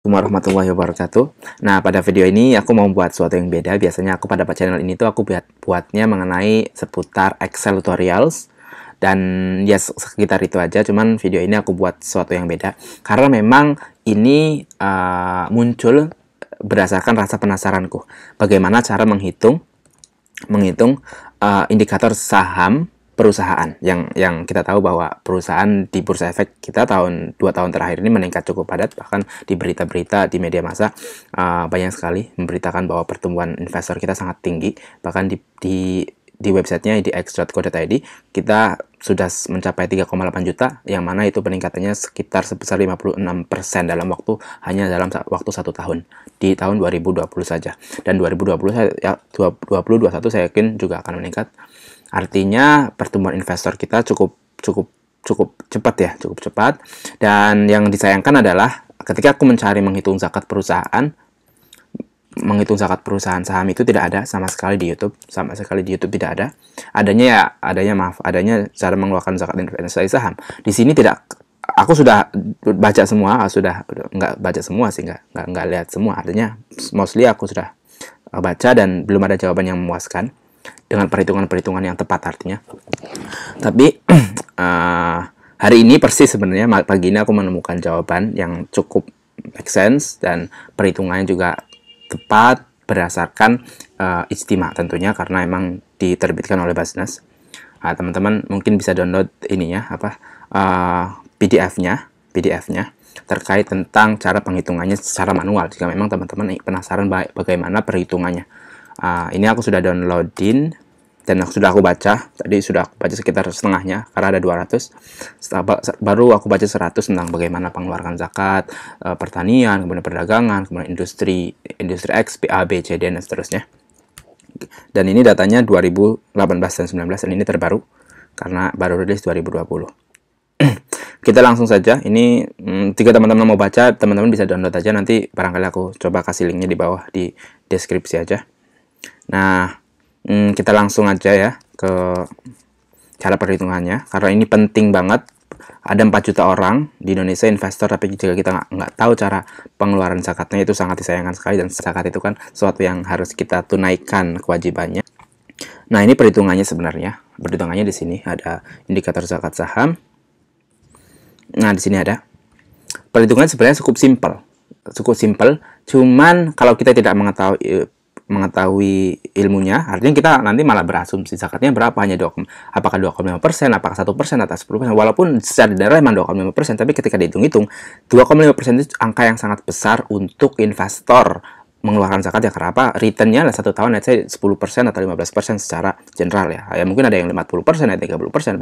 Assalamualaikum warahmatullahi wabarakatuh. Nah, pada video ini aku mau buat sesuatu yang beda. Biasanya aku pada channel ini tuh aku buatnya mengenai seputar Excel tutorials. Dan ya sekitar itu aja. Cuman video ini aku buat sesuatu yang beda. Karena memang ini muncul berdasarkan rasa penasaranku. Bagaimana cara menghitung indikator saham perusahaan yang kita tahu bahwa perusahaan di Bursa Efek kita 2 tahun terakhir ini meningkat cukup padat, bahkan di berita-berita di media massa banyak sekali memberitakan bahwa pertumbuhan investor kita sangat tinggi, bahkan di websitenya di x.co.id kita sudah mencapai 3,8 juta, yang mana itu peningkatannya sekitar sebesar 56% dalam dalam waktu 1 tahun, di tahun 2020 saja. Dan 2021 saya yakin juga akan meningkat. Artinya pertumbuhan investor kita cukup cepat. Dan yang disayangkan adalah ketika aku menghitung zakat perusahaan saham itu tidak ada sama sekali di YouTube. Tidak ada. Adanya cara mengeluarkan zakat investasi saham. Di sini tidak. Aku sudah baca semua, nggak baca semua sih, nggak lihat semua. Artinya mostly aku sudah baca dan belum ada jawaban yang memuaskan dengan perhitungan-perhitungan yang tepat artinya. Tapi hari ini persis sebenarnya pagi ini aku menemukan jawaban yang cukup make sense dan perhitungannya juga tepat berdasarkan ijtima tentunya, karena emang diterbitkan oleh Basnas. Teman-teman mungkin bisa download ininya PDF-nya terkait tentang cara penghitungannya secara manual jika memang teman-teman penasaran bagaimana perhitungannya. Ini aku sudah downloadin dan sudah aku baca. Tadi sudah aku baca sekitar setengahnya karena ada 200. Baru aku baca 100 tentang bagaimana pengeluaran zakat, pertanian, kemudian perdagangan, kemudian industri X, A, B, C, D, dan seterusnya. Dan ini datanya 2018 dan 19, dan ini terbaru karena baru rilis 2020. Kita langsung saja. Ini jika teman-teman mau baca, teman-teman bisa download aja. Nanti barangkali aku coba kasih linknya di bawah di deskripsi aja. Nah, kita langsung aja ya ke cara perhitungannya, karena ini penting banget. Ada 4 juta orang di Indonesia investor, tapi jika kita nggak tahu cara pengeluaran zakatnya, itu sangat disayangkan sekali. Dan zakat itu kan sesuatu yang harus kita tunaikan kewajibannya. Nah, ini perhitungannya sebenarnya. Perhitungannya di sini ada indikator zakat saham. Nah, di sini ada. Perhitungannya sebenarnya cukup simpel. Cuman kalau kita tidak mengetahui ilmunya, artinya kita nanti malah berasumsi zakatnya berapa, apakah 2,5%, apakah 1%, atau 10%. Walaupun secara daerah memang 2,5%, tapi ketika dihitung-hitung 2,5% itu angka yang sangat besar untuk investor mengeluarkan zakat ya. Kenapa? Returnnya lah 1 tahun, let's say 10% atau 15% secara general ya. Mungkin ada yang 50%, ada 30%,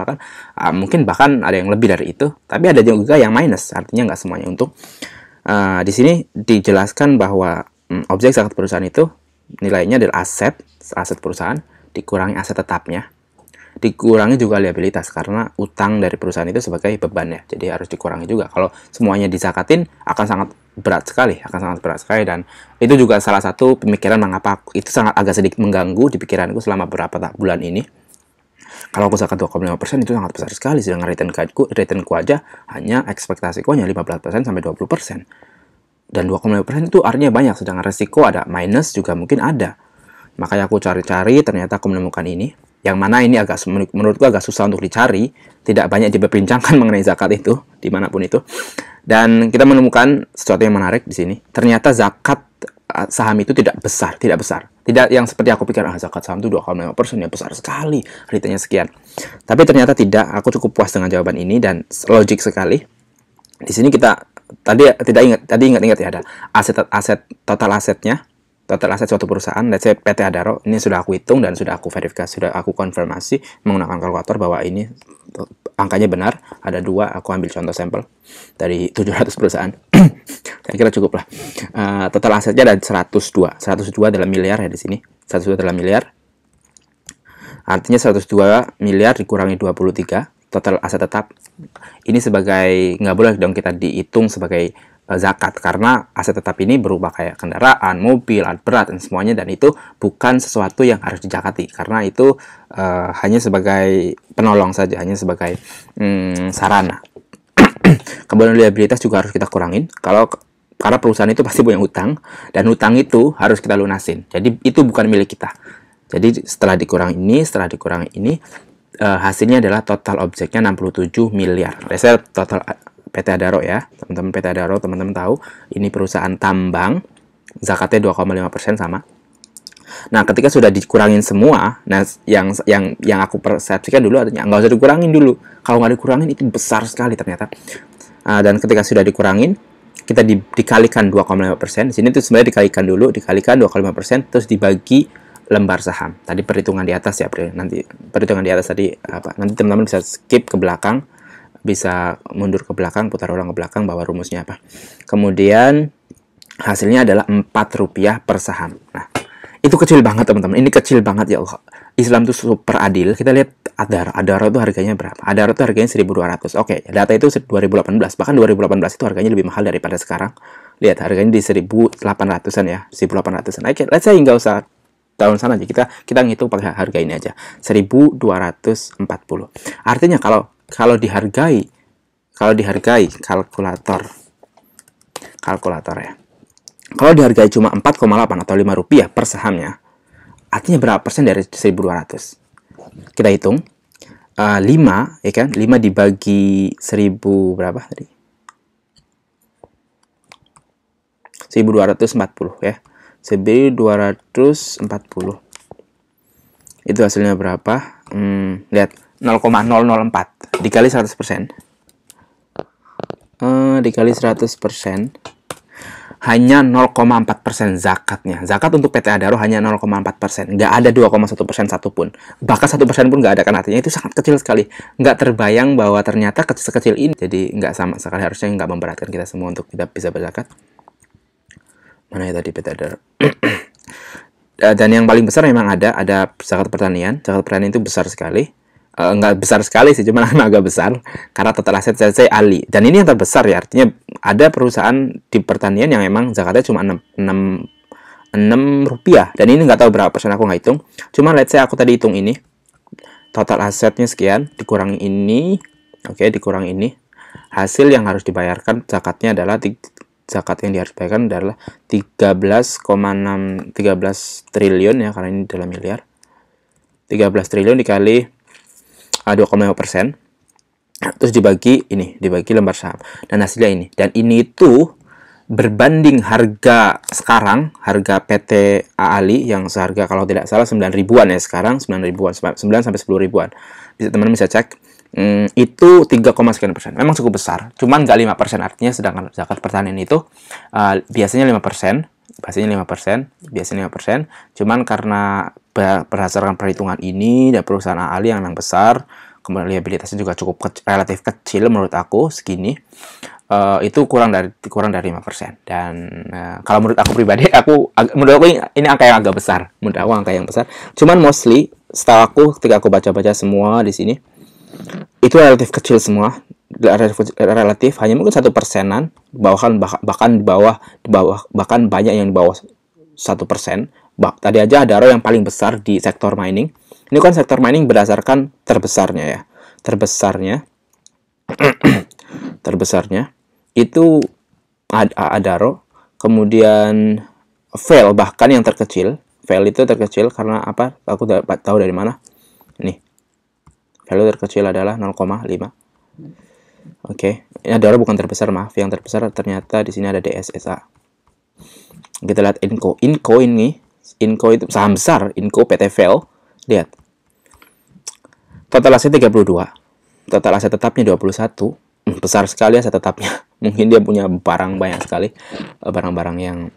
mungkin bahkan ada yang lebih dari itu. Tapi ada juga yang minus, artinya nggak semuanya untung. Di sini dijelaskan bahwa objek zakat perusahaan itu nilainya adalah aset perusahaan dikurangi aset tetapnya, dikurangi juga liabilitas, karena utang dari perusahaan itu sebagai beban ya, jadi harus dikurangi juga. Kalau semuanya disakatin akan sangat berat sekali, dan itu juga salah satu pemikiran mengapa itu agak sedikit mengganggu di pikiranku selama beberapa bulan ini. Kalau aku zakat 2,5% itu sangat besar sekali, sedangkan returnku aja hanya ekspektasiku hanya 15% sampai 20%. Dan 2,5% itu artinya banyak, sedangkan resiko ada minus juga mungkin ada. Makanya aku cari-cari, ternyata aku menemukan ini, yang mana ini menurutku agak susah untuk dicari, tidak banyak diperbincangkan mengenai zakat itu dimanapun itu. Dan kita menemukan sesuatu yang menarik di sini. Ternyata zakat saham itu tidak besar, tidak yang seperti aku pikir, zakat saham itu 2,5% ya besar sekali, returnnya sekian. Tapi ternyata tidak. Aku cukup puas dengan jawaban ini dan logik sekali. Di sini kita tadi ingat ya, ada total aset suatu perusahaan, let's say PT Adaro. Ini sudah aku hitung dan sudah aku verifikasi, sudah aku konfirmasi menggunakan kalkulator bahwa ini angkanya benar. Ada 2, aku ambil contoh sampel dari 700 perusahaan. Kira-kira cukup lah. Total asetnya ada 102 dalam miliar ya di sini. 102 dalam miliar. Artinya 102 miliar dikurangi 23 total aset tetap. Ini nggak boleh dong kita dihitung sebagai zakat, karena aset tetap ini berupa kayak kendaraan, mobil, alat berat, dan semuanya, dan itu bukan sesuatu yang harus dizakati, karena itu hanya sebagai penolong saja, hanya sebagai sarana. Kemudian liabilitas juga harus kita kurangin. Kalau karena perusahaan itu pasti punya hutang, dan hutang itu harus kita lunasin. Jadi itu bukan milik kita. Jadi setelah dikurang ini, hasilnya adalah total objeknya 67 miliar. Saya total PT Adaro ya, teman-teman. PT Adaro, teman-teman tahu, ini perusahaan tambang, zakatnya 2,5% sama. Nah, ketika sudah dikurangin semua, nah yang aku persepsikan dulu artinya nggak usah dikurangin dulu. Kalau nggak dikurangin itu besar sekali ternyata. Dan ketika sudah dikurangin, kita dikalikan 2,5%. Di sini tuh sebenarnya dikalikan 2,5%, terus dibagi lembar saham. Tadi perhitungan di atas ya, nanti perhitungan di atas tadi apa? Nanti teman-teman bisa skip ke belakang, bisa mundur ke belakang, putar ulang ke belakang, bahwa rumusnya apa. Kemudian hasilnya adalah Rp4 per saham. Nah, itu kecil banget teman-teman. Ini kecil banget ya Allah. Islam tuh super adil. Kita lihat Adaro itu harganya berapa? Adaro itu harganya 1.200. Oke, data itu 2018. Bahkan 2018 itu harganya lebih mahal daripada sekarang. Lihat, harganya di 1.800-an ya. 1.800-an. Oke, let's say nggak usah tahun sana aja. Kita ngitung pakai harga ini aja. 1.240. Artinya kalau dihargai kalkulator ya. Kalau dihargai cuma 4,8 atau Rp5 per sahamnya, artinya berapa persen dari 1.200? Kita hitung. 5, ya kan? 5 dibagi 1.000 berapa tadi? 1.240 ya. 1.240. Itu hasilnya berapa? Lihat, 0,004 dikali 100%. Dikali 100%. Hanya 0,4% zakatnya. Zakat untuk PT Adaro hanya 0,4%. Nggak ada 2,1% satupun. Bahkan 1% pun nggak ada, kan artinya itu sangat kecil sekali. Nggak terbayang bahwa ternyata sekecil ini. Jadi nggak sama sekali, harusnya nggak memberatkan kita semua untuk tidak bisa berzakat. Mana ya tadi PT Adaro? Dan yang paling besar memang ada zakat pertanian. Zakat pertanian itu besar sekali. Nggak besar sekali sih, cuma agak besar karena total aset saya Ali. Dan ini yang terbesar ya, artinya ada perusahaan di pertanian yang memang zakatnya cuma 6 rupiah. Dan ini nggak tahu berapa persen, aku nggak hitung. Cuma let's say aku tadi hitung ini, total asetnya sekian, dikurangi ini, oke, dikurangi ini. Hasil yang harus dibayarkan zakatnya adalah zakat yang harus dibayarkan adalah 13 triliun ya, karena ini dalam miliar. 13 triliun dikali 2,5%, terus dibagi lembar saham, dan hasilnya ini. Dan ini itu berbanding harga sekarang, harga PT Ali yang seharga kalau tidak salah 9 ribuan ya, sekarang 9 ribuan, 9 sampai 10 ribuan. Teman-teman bisa cek. Itu 3,sekian%. Memang cukup besar, cuman nggak 5%. Artinya sedangkan zakat pertanian itu biasanya 5%, biasanya 5%. Cuman karena berdasarkan perhitungan ini dan perusahaan Ali yang memang besar, kemudian liabilitasnya juga cukup relatif kecil menurut aku segini, itu kurang dari 5%. Dan kalau menurut aku pribadi, menurut aku ini angka yang agak besar. Menurut aku angka yang besar. Cuman mostly setahu aku ketika aku baca-baca semua di sini, itu relatif kecil semua. Relatif hanya mungkin 1%-an, bahkan banyak yang di bawah 1%. Tadi aja Adaro yang paling besar di sektor mining. Ini kan sektor mining berdasarkan terbesarnya ya. Terbesarnya itu Adaro, kemudian Vale bahkan yang terkecil. Vale itu terkecil karena apa? Aku tahu dari mana. Nih. Vale terkecil adalah 0,5. Oke. Ini Adaro bukan terbesar, maaf. Yang terbesar ternyata di sini ada DSSA. Kita lihat Inco itu saham besar, Inco PT Vale. Lihat. Total aset 32. Total aset tetapnya 21. Besar sekali aset tetapnya. Mungkin dia punya barang banyak sekali. Barang-barang yang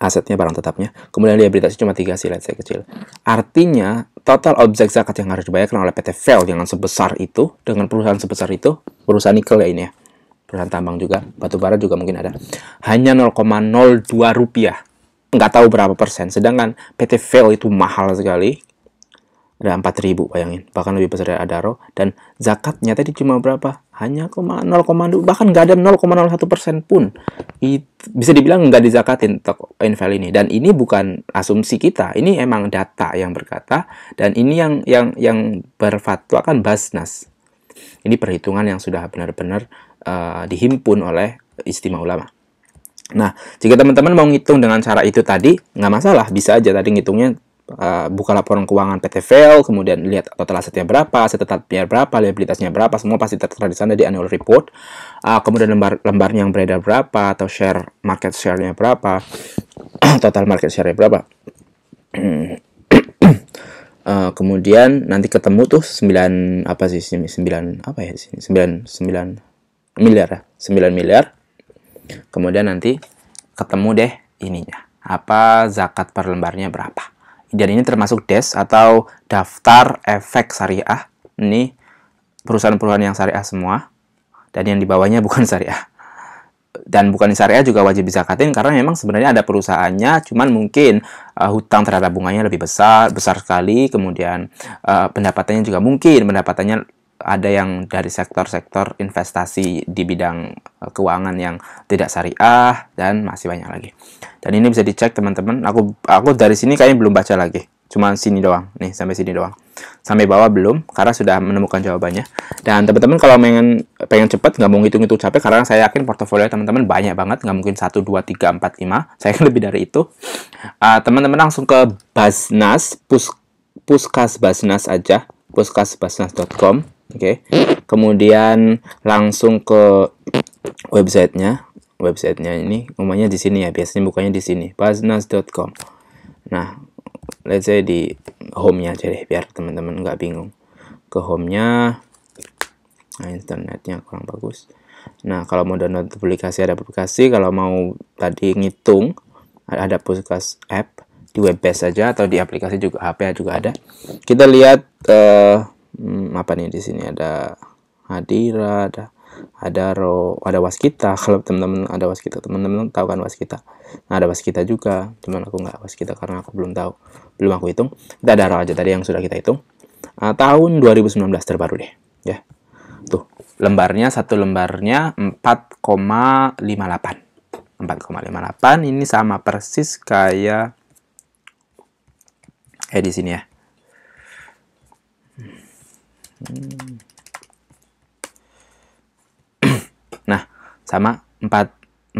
asetnya, barang tetapnya. Kemudian liabilitasnya cuma 3 sih, saya kecil. Artinya, total objek zakat yang harus dibayarkan oleh PT Vale dengan sebesar itu, dengan perusahaan sebesar itu, perusahaan nikel ya ini ya. Perusahaan tambang juga, batu bara juga mungkin ada. Hanya 0,02 rupiah. Nggak tahu berapa persen. Sedangkan PT Vale itu mahal sekali. Ada 4.000, bayangin. Bahkan lebih besar dari Adaro. Dan zakatnya tadi cuma berapa? Hanya 0,2. Bahkan nggak ada 0,01% pun. Bisa dibilang nggak dizakatin Vale ini. Dan ini bukan asumsi kita. Ini emang data yang berkata. Dan ini yang berfatwa kan Basnas. Ini perhitungan yang sudah benar-benar dihimpun oleh Istimewa Ulama. Nah, jika teman-teman mau ngitung dengan cara itu tadi, nggak masalah, bisa aja tadi ngitungnya buka laporan keuangan PT Fail, kemudian lihat total asetnya berapa, aset tetapnya berapa, liabilitasnya berapa, semua pasti tertera di sana di annual report. Kemudian lembar yang beredar berapa, atau market share-nya berapa, total market share-nya berapa. Kemudian nanti ketemu tuh 9 apa sih sini 9 apa ya di sini 9 miliar ya 9 miliar. Kemudian nanti ketemu deh ininya apa zakat per lembarnya berapa. Dan ini termasuk DES atau daftar efek syariah. Ini perusahaan-perusahaan yang syariah semua, dan yang di bawahnya bukan syariah. Dan bukan syariah juga wajib disakatin karena memang sebenarnya ada perusahaannya, cuman mungkin hutang terhadap bunganya lebih besar sekali, kemudian pendapatannya juga mungkin pendapatannya ada yang dari sektor-sektor investasi di bidang keuangan yang tidak syariah, dan masih banyak lagi. Dan ini bisa dicek teman-teman. Aku dari sini kayaknya belum baca lagi. Cuma sini doang. Nih, sampai sini doang. Sampai bawah belum, karena sudah menemukan jawabannya. Dan teman-teman kalau pengen cepat, nggak mau ngitung-ngitung capek, karena saya yakin portofolio teman-teman banyak banget. Nggak mungkin 1, 2, 3, 4, 5. Saya yakin lebih dari itu. Teman-teman langsung ke Basnas, Puskas Basnas aja. puskasbasnas.com. Oke. Kemudian langsung ke websitenya ini umumnya di sini ya, biasanya bukanya di sini, basnas.com. Nah, let's say di home-nya aja deh biar teman-teman nggak bingung. Ke home-nya, nah, internetnya kurang bagus. Nah, kalau mau download aplikasi ada aplikasi, kalau mau tadi ngitung ada Puskas app di web-based saja atau di aplikasi juga, HP juga ada. Kita lihat apa nih di sini, ada Hadira, ada Waskita. Kalau teman-teman ada Waskita, teman-teman tahu kan Waskita. Nah, ada Waskita juga, cuman aku nggak Waskita karena aku belum aku hitung. Kita ada RO aja tadi yang sudah kita hitung. Tahun 2019 terbaru deh, ya. Tuh, satu lembarnya 4,58. 4,58 ini sama persis kayak di sini ya. Nah, sama 4,89.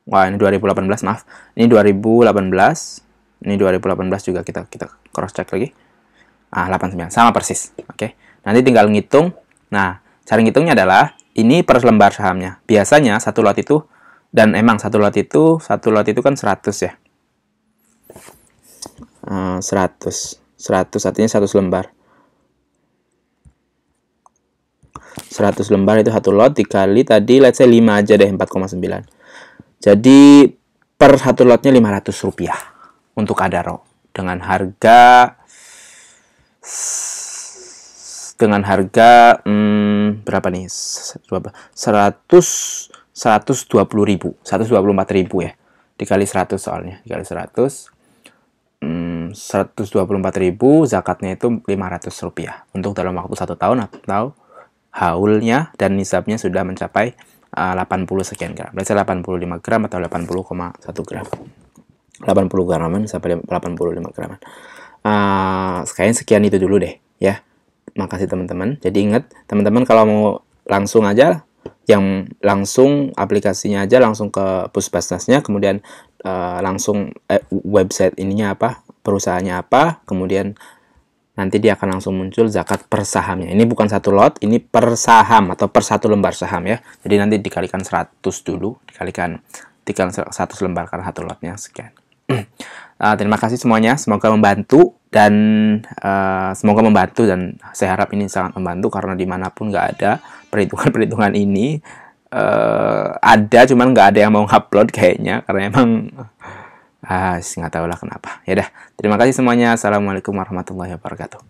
Wah, ini 2018, maaf. Ini 2018. Ini 2018 juga kita cross check lagi. 89 sama persis. Oke. Nanti tinggal ngitung. Nah, cara ngitungnya adalah ini per lembar sahamnya. Biasanya satu lot itu, dan emang satu lot itu kan 100 ya. 100 artinya 100 lembar. 100 lembar itu satu lot dikali tadi let's say 5 aja deh, 4,9. Jadi per satu lotnya Rp500 untuk Adaro dengan harga berapa nih? 124.000 ya. Dikali 100 soalnya. Dikali 100 124.000, zakatnya itu Rp500 untuk dalam waktu 1 tahun atau haulnya dan nisabnya sudah mencapai 80 sekian gram. Berarti 85 gram atau 80,1 gram. 80 graman sampai 85 graman. Sekalian sekian itu dulu deh ya. Makasih teman-teman. Jadi ingat teman-teman kalau mau langsung aja, yang langsung aplikasinya aja langsung ke Pusbasnasnya, kemudian langsung website ininya apa, perusahaannya apa, kemudian nanti dia akan langsung muncul zakat per sahamnya. Ini bukan satu lot, ini per saham atau per satu lembar saham ya. Jadi nanti dikalikan 100 dulu, dikalikan 100 lembar karena satu lotnya sekian. Terima kasih semuanya, semoga membantu dan saya harap ini sangat membantu karena dimanapun nggak ada perhitungan ini. Ada, cuman nggak ada yang mau upload kayaknya karena emang nggak tahu lah kenapa. Ya dah, terima kasih semuanya. Assalamualaikum warahmatullahi wabarakatuh.